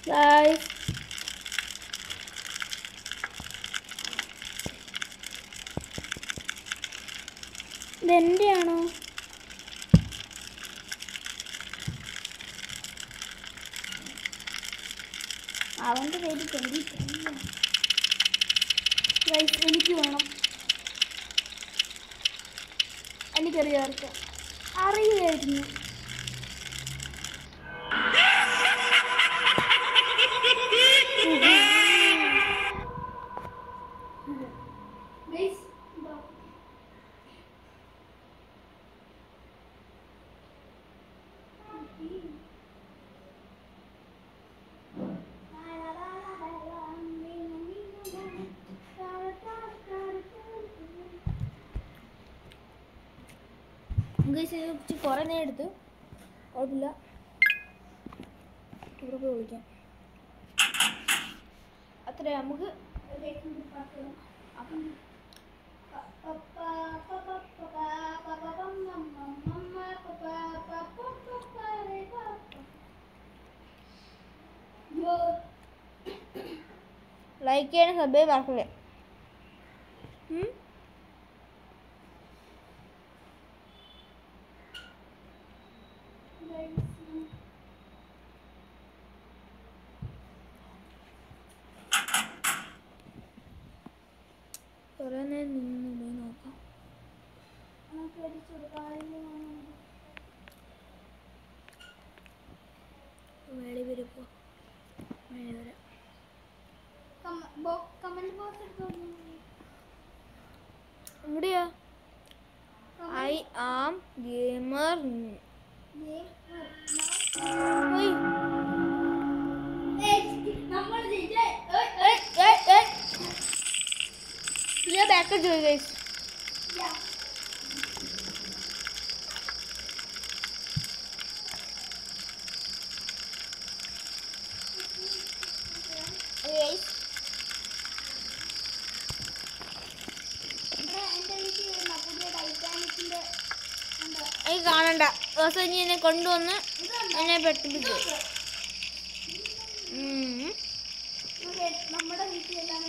Guys ഇതെന്റെയാണോ? അവൻ്റെ പേര് guys എനിക്ക് വേണം. എനിക്കറിയാർക്ക് അറിയായിരുന്നു. കുറെ നേരം എടുത്ത് കുഴപ്പമില്ല. ഇവിടെ പോയി വിളിക്കാം. അത്ര നമുക്ക് ലൈക്ക് ചെയ്യണം, സബ്സ്ക്രൈബ് മറക്കില്ലേ. കുറേ നേരം നിന്ന് പോയി നോക്കാം. മേളി വരപ്പോ മേളി വരാം. എവിടെയാ? I am gamer. Back join guys. കാണണ്ട ദിവസം ഇനി എന്നെ കൊണ്ടുവന്ന് എന്നെ പെട്ടിപ്പിച്ചു. നമ്മുടെ വീട്ടിലെല്ലാം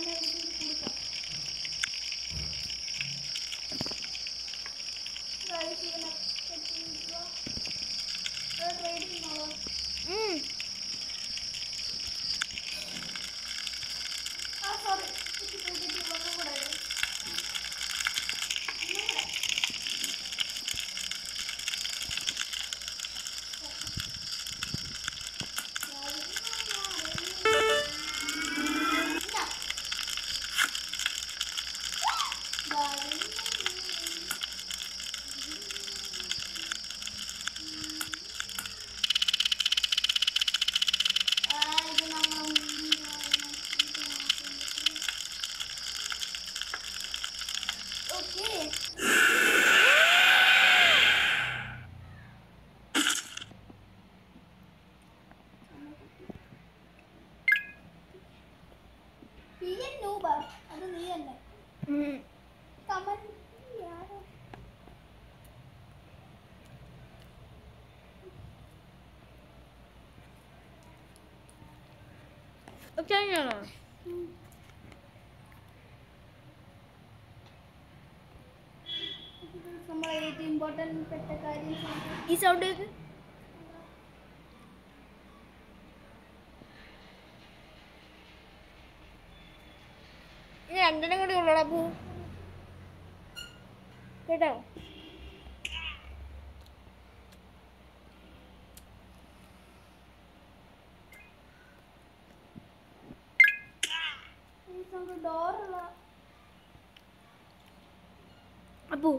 ഈ സൗണ്ട് രണ്ടെണ്ണം കൂടി ഉള്ളടാ പൂ കേട്ടോ. അപ്പൂ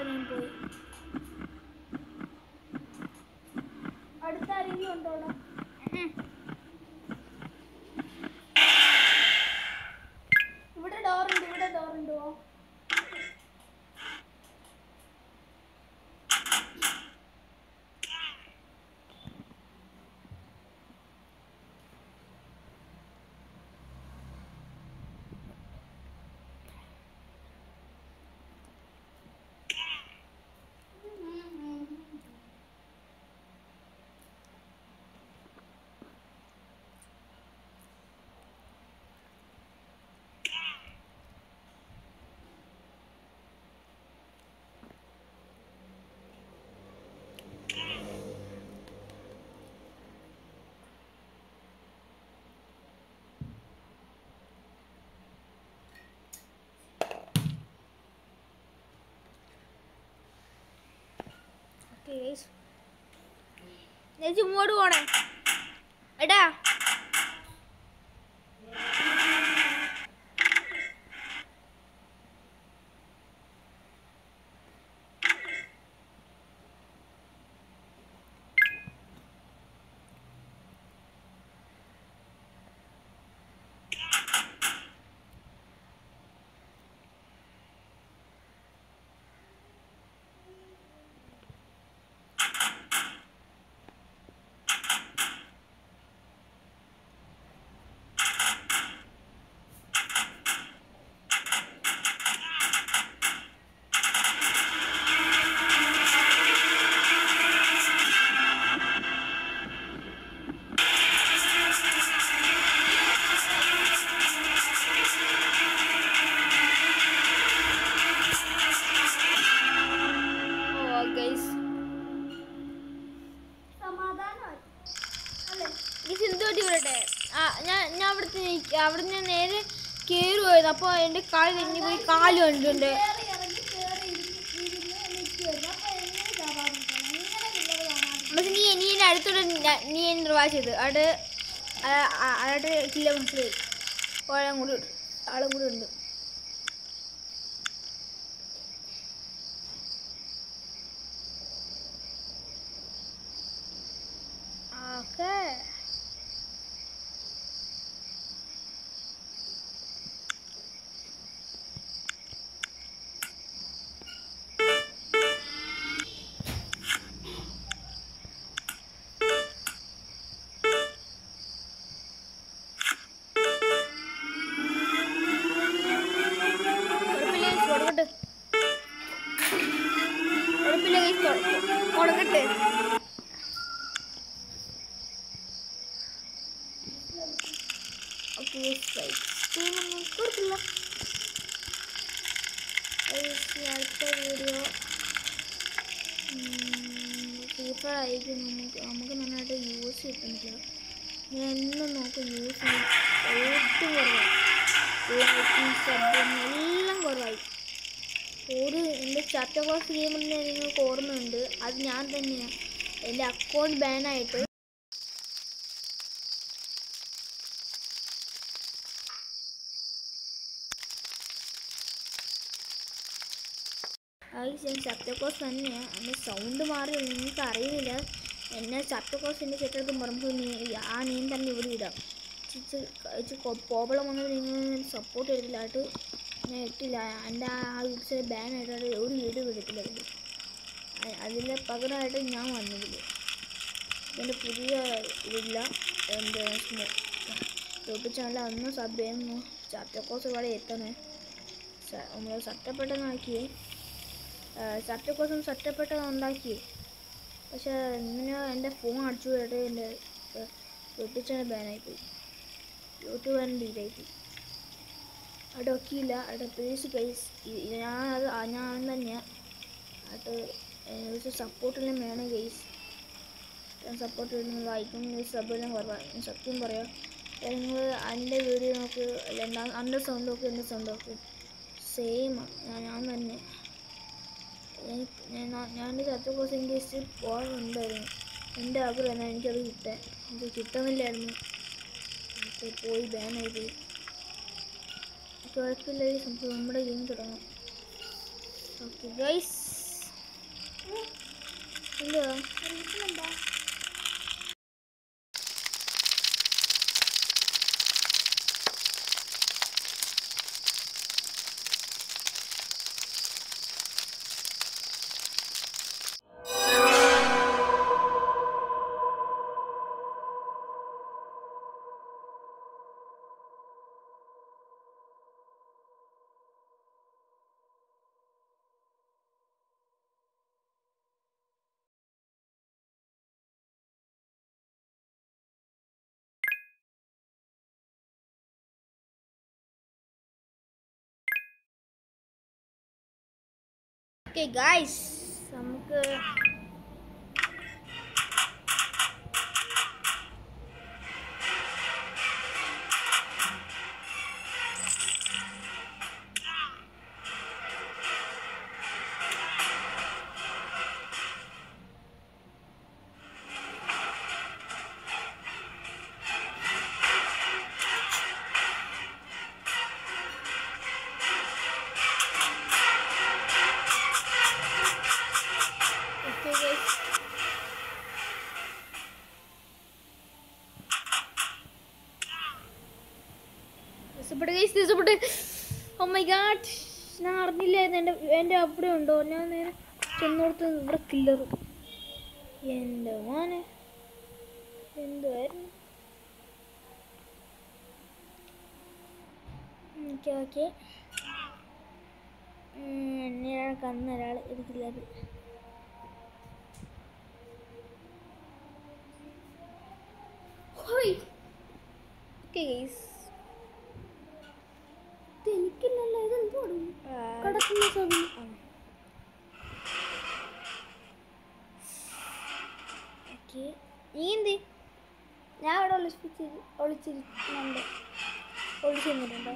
ഞാൻ പോയി. അടുത്ത ആരെങ്കിലും ഉണ്ടോടാ? ഇവിടെ ഡോറുണ്ട്, ഇവിടെ ഡോറുണ്ടോ? ഇങ്ങോട്ട് പോണേ എടാ. അവിടുന്ന് നേരെ കയറുമായിരുന്നു. അപ്പോൾ എൻ്റെ കാല് തെന്നി പോയി, കാല് കണ്ടിട്ടുണ്ട്. പക്ഷെ നീ എൻ്റെ അടുത്തോടെ നീ എന്നെ റിവാ ചെയ്ത് അവിടെ ചില്ല മനസ്സിലായി. ആളും കൂടി ഉണ്ട്. ഓക്കെ കൊടുക്കട്ടെ. കൊടുക്കില്ല. അടുത്ത വീഡിയോ ഫ്രീഫയർ ആയിരിക്കും. നമുക്ക് നന്നായിട്ട് യൂസ് കിട്ടുന്നില്ല. ഞാൻ എന്നും നോക്കും യൂസ് ഏറ്റവും കുറവായി. എല്ലാം കുറവായി. ഒരു എൻ്റെ ചാപ്റ്റർ ക്ലാസ് ഗെയിമിൻ്റെ നിങ്ങൾക്ക് ഓർമ്മയുണ്ട്. അത് ഞാൻ തന്നെയാണ്. എൻ്റെ അക്കൗണ്ട് ബാനായിട്ട് ഞാൻ ചാപ്റ്റർ കോഴ്സ് തന്നെയാണ്. എൻ്റെ സൗണ്ട് മാറി നിങ്ങൾക്ക് അറിയുന്നില്ല. എന്നെ ചാപ്റ്റർ കോഴ്സ് എൻ്റെ ചേട്ടടുത്ത് പറയുമ്പോൾ ആ നീ തന്നെ ഇവിടെ ഇടാം. പ്രോബ്ലം വന്നത് നിങ്ങൾ സപ്പോർട്ട് ചെയ്തില്ലായിട്ട് ഞാൻ ഇട്ടില്ല. എൻ്റെ ആ വീഡിയോസ് ബാനായിട്ട് ഒരു വീഡിയോ എടുത്തില്ല. അതിൻ്റെ പകരമായിട്ട് ഞാൻ വന്നതില്ല. എൻ്റെ പുതിയ ഇതില്ല. എൻ്റെ യൂട്യൂബ് ചാനൽ അന്ന് സബ് ചെയ്യുന്നു. ചാപ്റ്റർ കോഴ്സ് ഇവിടെ എത്തണേ. നമ്മൾ സട്ടപ്പെട്ടെന്നാക്കി. ചാപ്റ്റർ കോഴ്സും സട്ടപ്പെട്ടെന്നുണ്ടാക്കി. പക്ഷേ ഇങ്ങനെ എൻ്റെ ഫോൺ അടിച്ചു പോയിട്ട് എൻ്റെ യൂട്യൂബ് ചാനൽ ബാനായിപ്പോയി. യൂട്യൂബ് തന്നെ ഡിലീറ്റായിപ്പോയി. അവിടെ ഒക്കെയില്ല. അവിടെ പ്ലീസ് ഗൈസ് ഞാൻ തന്നെയാണ്. അത് സപ്പോർട്ടെല്ലാം വേണം ഗൈസ്. സപ്പോർട്ട് ചെയ്യുന്ന ലൈക്കും സബെല്ലാം കുറവാണ്. സത്യം പറയാം. നിങ്ങൾ എൻ്റെ വീഡിയോ നോക്ക്. അല്ല എൻ്റെ സൗണ്ട് നോക്കും എൻ്റെ സൗണ്ട് നോക്കും സെയിമാണ്. ഞാൻ തന്നെ ഞാൻ ചാപ്റ്റർ കോഴ്സ് എനിക്ക് പോകാനുണ്ടായിരുന്നു. എൻ്റെ ആഗ്രഹം എനിക്കത് എനിക്ക് കിട്ടുന്നില്ലായിരുന്നു. അപ്പോൾ പോയി ബാനായി പോയി. കുഴപ്പമില്ല. നമുക്ക് നമ്മുടെ ഗെയിം തുടങ്ങാം. Okay guys. എന്തുവാ ഓക്കെ ഗൈസ്, നമുക്ക് ദേഷ്യപ്പെട്ട് ഓ മൈ ഗാഡ് ഞാൻ അറിഞ്ഞില്ലായിരുന്നു എൻ്റെ അവിടെ ഉണ്ടോ ഞാൻ നേരെ ചെന്നോടത്ത് ഇവിടെ കില്ലർ എൻ്റെ മോനെ എന്തുവായിരുന്നു ഓക്കെ ഓക്കെ എന്നെ കന്ന ഒരാൾ എടുക്കില്ലത് ഓക്കെ ഗൈസ് എനിക്കില്ലല്ലോ ഇതെന്തോ കിടക്കുന്ന സമയം ഓക്കെ നീ എന്ത് ഞാൻ അവിടെ ഒളിച്ചിരുന്നുണ്ടോ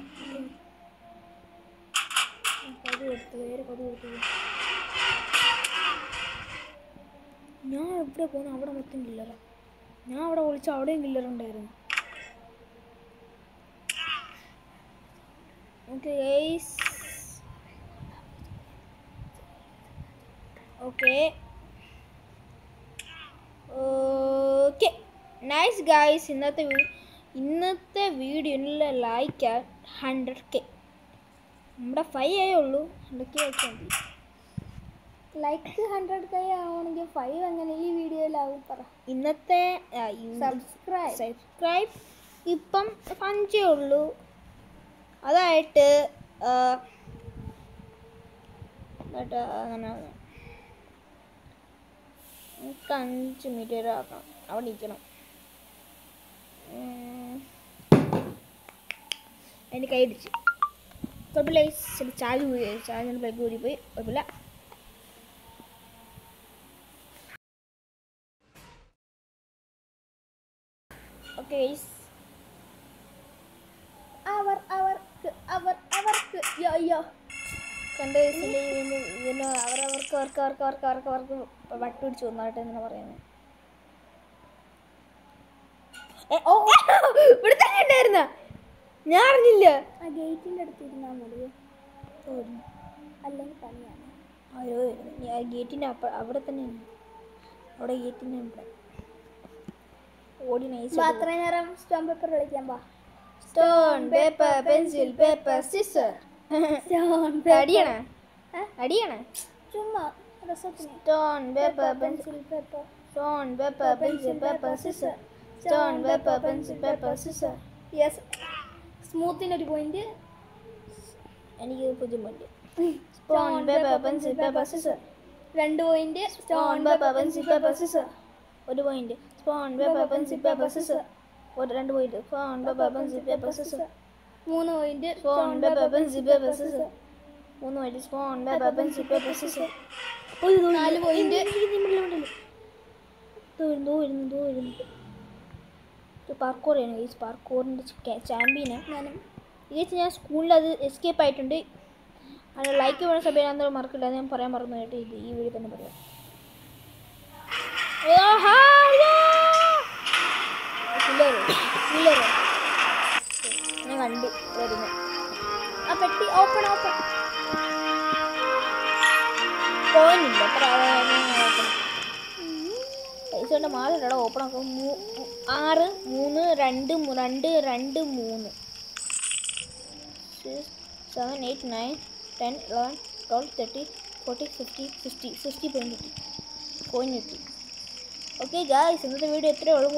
കൊതു കൊടുത്തു വേറെ കൊതു കൊടുത്തു ഞാൻ എവിടെ പോകുന്നു അവിടെ മൊത്തം കില്ലറാ ഞാൻ അവിടെ ഒളിച്ച അവിടെയും കില്ലറുണ്ടായിരുന്നു okay guys okay okay nice guys ഇന്നത്തെ വീഡിയോയിലുള്ള ലൈക്ക് 100K നമ്മുടെ 5 ആയേ ഉള്ളൂ 100K വെച്ചാൽ മതി ലൈക്ക് 100K ആവണമെങ്കിൽ 5 അങ്ങനെ ഈ വീഡിയോയിലാവും പറ ഇന്നത്തെ സബ്സ്ക്രൈബ് ഇപ്പം 5 ഉള്ളൂ അതായിട്ട് അങ്ങനെ നമുക്ക് 5 മിനിറ്റ് വരെ ആക്കണം അവിടെ നിൽക്കണം അതിന് കൈ ഇടിച്ച് കുഴപ്പമില്ല ചാർജ് പ്ലഗ് കൂടി പോയി കുഴപ്പമില്ല ഓക്കെ അവർക്ക് കണ്ട ഇതിന് അവർക്ക് വട്ടുപിടിച്ച് വന്നായിട്ട് ഇങ്ങനെ പറയുന്നത് ഇവിടെ തന്നെ ഉണ്ടായിരുന്ന ഞാൻ അറിഞ്ഞില്ല ആ ഗേറ്റിൻ്റെ അടുത്ത് ഇരുന്നാൽ മതി അല്ലെങ്കിൽ പണിയാണ് അയ്യോ ഗേറ്റിൻ്റെ അവിടെ തന്നെയാണ് അവിടെ ഗേറ്റിൻ്റെ അവിടെ ഓടി നൈസ് അത്രയും നേരം സ്റ്റോൺ പേപ്പർ കളിക്കാൻ പാ stone paper pencil paper scissor അടിയണ ചുമ്മാ stone paper pencil paper stone paper pencil paper scissor stone paper pencil paper scissor yes സ്മൂത്തിനൊരു പോയിന്റ് എനിക്ക് 0 point stone paper pencil paper scissor 2 point stone paper pencil paper scissor 1 point stone paper pencil paper scissor 2 point stone paper pencil paper scissor 3 point stone paper pencil paper scissor 3 point stone paper pencil paper scissor 4 point പാർക്കോറാണ് ഈ പാർക്കോറിൻ്റെ ചാമ്പ്യനാണ് ഇത് ഞാൻ സ്കൂളിൽ അത് escape ആയിട്ടുണ്ട് അത് like വേണം സഭയിലാണെന്ന് മറക്കില്ല ഞാൻ പറയാൻ മറന്നു കേട്ടോ ഇത് ഈ വീഡിയോ തന്നെ പറയാം ഞാൻ കണ്ടു വരുന്നു ആ പെട്ടി ഓപ്പൺ പോയില്ല പൈസ കൊണ്ട് മാറില്ലടാ ഓപ്പൺ ആക്കും 6 3 2 2 2 3 6 7 8 9 10 11 12 13 14 50 പോയിന്റ് കിട്ടി ഓക്കെ ഗായ്സ് ഇന്നത്തെ വീഡിയോ എത്രയേ ഉള്ളൂ